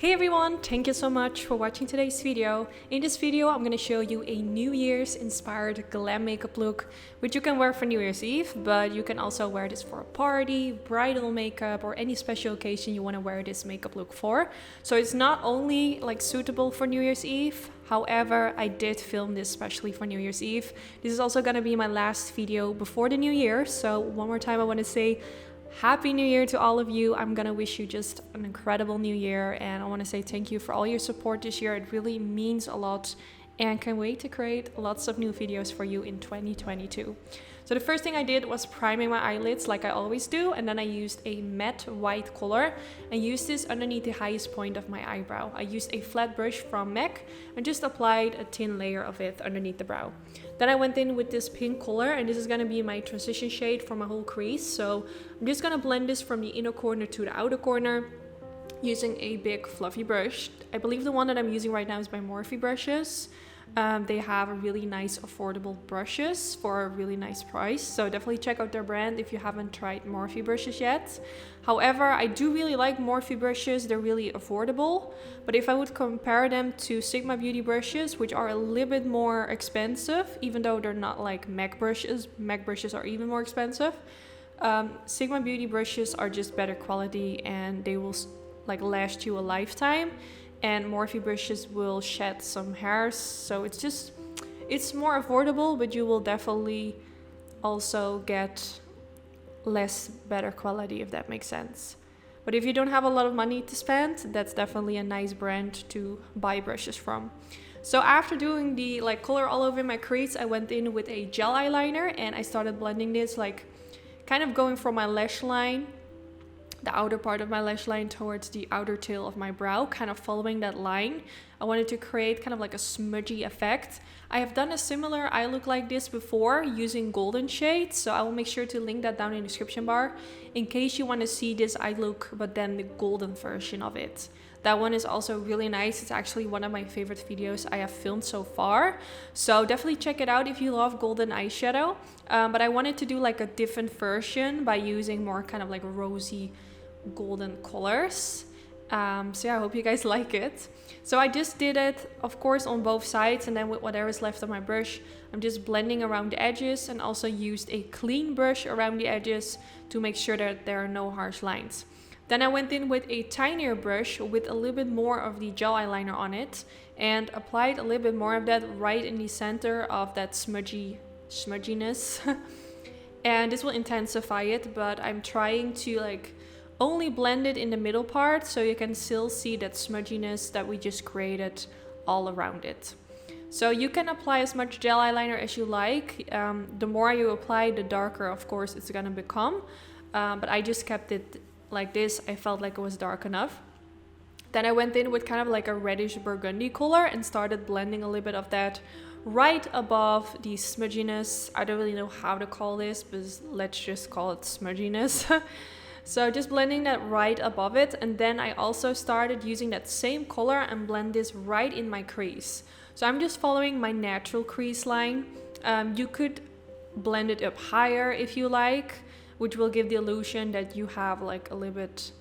Hey everyone, thank you so much for watching today's video. In this video I'm going to show you a New Year's inspired glam makeup look which you can wear for New Year's Eve, but you can also wear this for a party, bridal makeup, or any special occasion you want to wear this makeup look for. So it's not only like suitable for New Year's Eve, however I did film this especially for New Year's Eve. This is also going to be my last video before the new year, so one more time I want to say Happy New Year to all of you. I'm gonna wish you just an incredible new year, and I want to say thank you for all your support this year. It really means a lot, and can't wait to create lots of new videos for you in 2022. So the first thing I did was priming my eyelids like I always do, and then I used a matte white color and used this underneath the highest point of my eyebrow. I used a flat brush from MAC and just applied a thin layer of it underneath the brow. Then I went in with this pink color, and this is going to be my transition shade for my whole crease. So I'm just going to blend this from the inner corner to the outer corner using a big fluffy brush. I believe the one that I'm using right now is by Morphe brushes. They have a really nice affordable brushes for a really nice price, so definitely check out their brand if you haven't tried Morphe brushes yet. However, I do really like Morphe brushes. They're really affordable, but if I would compare them to Sigma Beauty brushes, which are a little bit more expensive, even though they're not like MAC brushes are even more expensive. Sigma Beauty brushes are just better quality and they will like last you a lifetime, and Morphe brushes will shed some hairs, so it's more affordable, but you will definitely also get less better quality, if that makes sense. But if you don't have a lot of money to spend, that's definitely a nice brand to buy brushes from. So after doing the like color all over my crease, I went in with a gel eyeliner and I started blending this, like kind of going from my lash line, the outer part of my lash line, towards the outer tail of my brow, kind of following that line. I wanted to create kind of like a smudgy effect. I have done a similar eye look like this before using golden shades, so I will make sure to link that down in the description bar in case you want to see this eye look but then the golden version of it. That one is also really nice. It's actually one of my favorite videos I have filmed so far, so definitely check it out if you love golden eyeshadow. But I wanted to do like a different version by using more kind of like rosy golden colors. So yeah, I hope you guys like it. So I just did it, of course, on both sides, and then with whatever is left of my brush, I'm just blending around the edges, and also used a clean brush around the edges to make sure that there are no harsh lines. Then I went in with a tinier brush with a little bit more of the gel eyeliner on it and applied a little bit more of that right in the center of that smudginess. And this will intensify it, but I'm trying to like only blend it in the middle part so you can still see that smudginess that we just created all around it. So you can apply as much gel eyeliner as you like. The more you apply, the darker of course it's gonna become, but I just kept it like this. I felt like it was dark enough. Then I went in with kind of like a reddish burgundy color and started blending a little bit of that right above the smudginess. I don't really know how to call this, but let's just call it smudginess. So just blending that right above it, and then I also started using that same color and blend this right in my crease. So I'm just following my natural crease line. You could blend it up higher if you like, which will give the illusion that you have like a little bit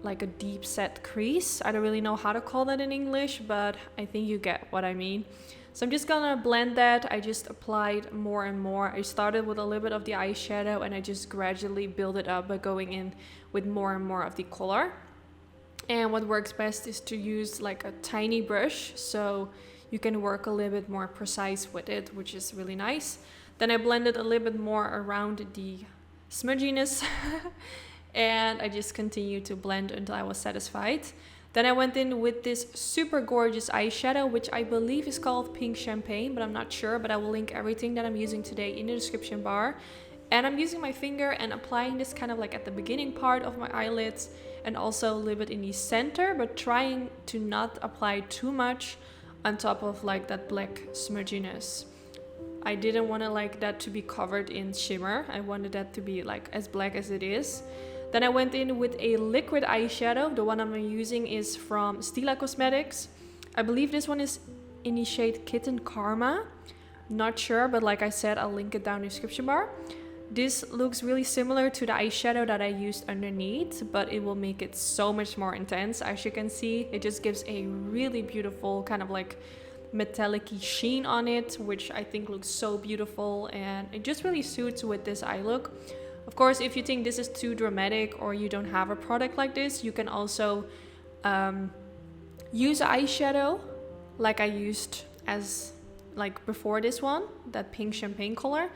like a deep set crease. I don't really know how to call that in English, but I think you get what I mean. So I'm just gonna blend that. I just applied more and more. I started with a little bit of the eyeshadow and I just gradually build it up by going in with more and more of the color. And what works best is to use like a tiny brush, so you can work a little bit more precise with it, which is really nice. Then I blended a little bit more around the smudginess and I just continued to blend until I was satisfied. Then I went in with this super gorgeous eyeshadow, which I believe is called Pink Champagne, but I'm not sure, but I will link everything that I'm using today in the description bar. And I'm using my finger and applying this kind of like at the beginning part of my eyelids and also a little bit in the center, but trying to not apply too much on top of like that black smudginess. I didn't want to like that to be covered in shimmer. I wanted that to be like as black as it is. Then I went in with a liquid eyeshadow. The one I'm using is from Stila Cosmetics. I believe this one is in the shade Kitten Karma. Not sure, but like I said, I'll link it down in the description bar. This looks really similar to the eyeshadow that I used underneath, but it will make it so much more intense. As you can see, it just gives a really beautiful kind of like metallic-y sheen on it, which I think looks so beautiful, and it just really suits with this eye look. Of course, if you think this is too dramatic or you don't have a product like this, you can also use eyeshadow like I used as like before this one, that pink champagne color,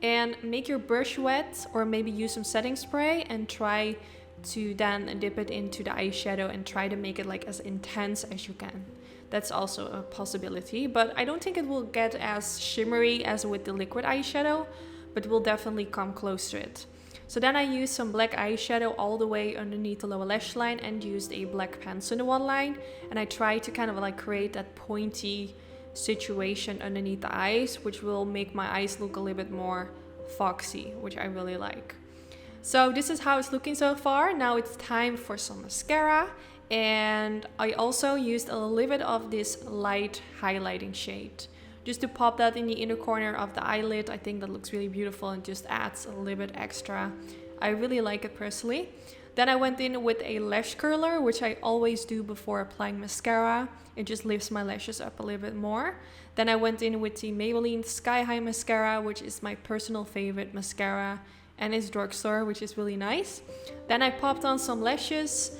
and make your brush wet, or maybe use some setting spray and try to then dip it into the eyeshadow and try to make it like as intense as you can. That's also a possibility, but I don't think it will get as shimmery as with the liquid eyeshadow, but will definitely come close to it. So then I used some black eyeshadow all the way underneath the lower lash line and used a black pencil in the waterline, and I tried to kind of like create that pointy situation underneath the eyes, which will make my eyes look a little bit more foxy, which I really like. So this is how it's looking so far. Now it's time for some mascara, and I also used a little bit of this light highlighting shade just to pop that in the inner corner of the eyelid. I think that looks really beautiful and just adds a little bit extra. I really like it personally. Then I went in with a lash curler, which I always do before applying mascara. It just lifts my lashes up a little bit more. Then I went in with the Maybelline Sky High Mascara, which is my personal favorite mascara, and it's drugstore, which is really nice. Then I popped on some lashes.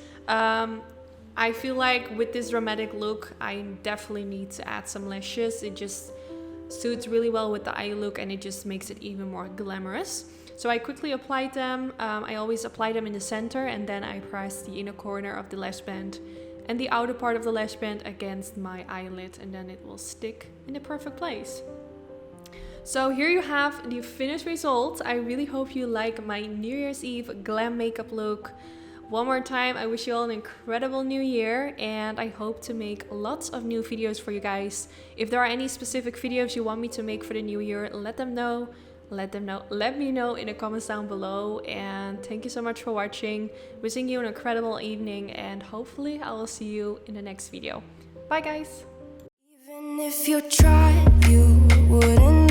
I feel like with this dramatic look, I definitely need to add some lashes. It just suits really well with the eye look, and it just makes it even more glamorous. So I quickly applied them. I always apply them in the center, and then I press the inner corner of the lash band and the outer part of the lash band against my eyelid, and then it will stick in the perfect place. So here you have the finished result. I really hope you like my New Year's Eve glam makeup look. One more time, I wish you all an incredible new year, and I hope to make lots of new videos for you guys. If there are any specific videos you want me to make for the new year, let me know in the comments down below. And thank you so much for watching. Wishing you an incredible evening, and hopefully I will see you in the next video. Bye guys. Even if you tried, you wouldn't